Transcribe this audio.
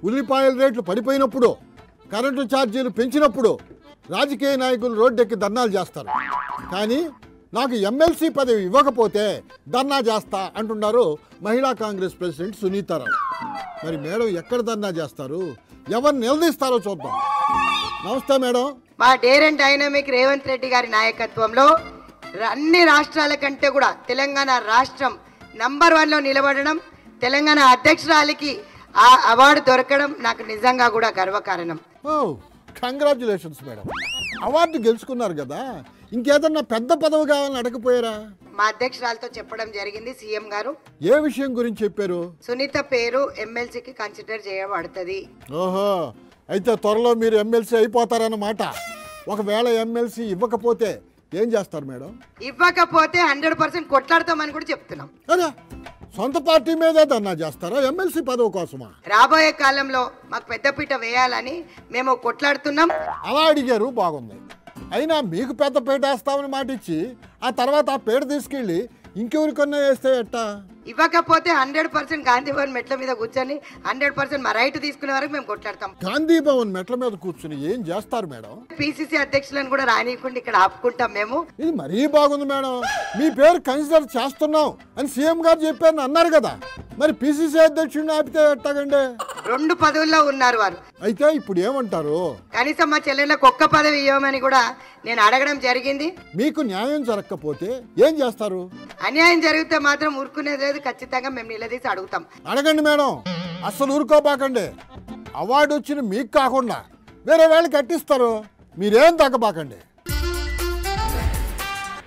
ఉల్లిపాయల రేట్లు పడిపోయినప్పుడు, కరెంటు ఛార్జీలు పెంచినప్పుడు రాజకీయ నాయకులు రోడ్డెక్కి ధర్నాలు చేస్తారు. కానీ నాకు ఎమ్మెల్సీ పదవి ఇవ్వకపోతే ధర్నా చేస్తా అంటున్నారు మహిళా కాంగ్రెస్ ప్రెసిడెంట్ సునీతారావు. మరి మేడం ఎక్కడ ధర్నా చేస్తారు, ఎవరు నిలదీస్తారో చూద్దాం. నమస్తే మేడం. మా dare and dynamic Revanth Reddy గారి నాయకత్వంలో అన్ని రాష్ట్రాల కంటే కూడా తెలంగాణ రాష్ట్రం నంబర్ 1లో నిలబడడం, తెలంగాణ అధ్యక్షురాలికి ఆ అవార్డు దొరకడం నాకు నిజంగా కూడా గర్వకారణం. Congratulations madam. అవార్డు గెలుచుకున్నారు కదా, ఇంకేదన్నా పెద్ద పదవి కావాలని అడగపోయారా? మా అధ్యక్షురాలతో చెప్పడం జరిగింది సీఎం గారు. ఏ విషయం గురించి చెప్పారు? సునీత పేరు ఎమ్మెల్సీకి కన్సిడర్ చేయబడుతుంది. ఓహో, అయితే త్వరలో మీరు ఎమ్మెల్సీ అయిపోతారన్నమాట. ఒకవేళ ఎమ్మెల్సీ ఇవ్వకపోతే ఏం చేస్తారు మేడం? ఇవ్వకపోతే 100% కొట్లాడతామని కూడా చెప్తున్నాం. అరే, సొంత పార్టీ మీదే ధర్నా చేస్తారా ఎమ్మెల్సీ పదవి కోసమా? రాబోయే కాలంలో మాకు పెద్దపీట వేయాలని మేము కొట్లాడుతున్నాం. అలా అడిగారు, బాగుంది. అయినా మీకు పెద్ద పీట వేస్తామని మాట ఇచ్చి ఆ తర్వాత ఆ పీట తీసుకెళ్ళి ఇంకెవరికన్నా వేస్తే ఎట్టా? ఇవ్వకపోతే 100% గాంధీ భవన్ మెట్ల మీద కూర్చొని 100% మా రైట్ తీసుకునే వరకు మేము కొట్లాడతాం. గాంధీ భవన్ మెట్ల మీద కూర్చుని ఏం చేస్తారు మేడం? పిసిసి అధ్యక్షులను కూడా రానియకుండా ఇక్కడ ఆపుకుంటాం మేము. ఇది మరీ బాగుంది మేడం. మీ పేరు కన్సిడర్ చేస్తున్నాం అని సీఎం గారు చెప్పారని అన్నారు కదా, మరి పిసిసి అధ్యక్షుడిని ఆపితే ఎట్టాగండి? 2 పదవుల్లో ఉన్నారు వారు. అయితే ఇప్పుడు ఏమంటారు? కనీసం మా చెల్లెళ్ళకు ఒక్క పదవి ఇవ్వమని కూడా నేను అడగడం జరిగింది. మీకు న్యాయం జరగకపోతే ఏం చేస్తారు? అన్యాయం జరిగితే మాత్రం ఊరుకునేది లేదు, ఖచ్చితంగా మేము నిలదీసి అడుగుతాం. అడగండి మేడం, అస్సలు ఊరుకోబాకండి. అవార్డు వచ్చిన మీకు కాకుండా వేరే వాళ్ళకి కట్టిస్తారు, మీరేం తగ్గబాకండి.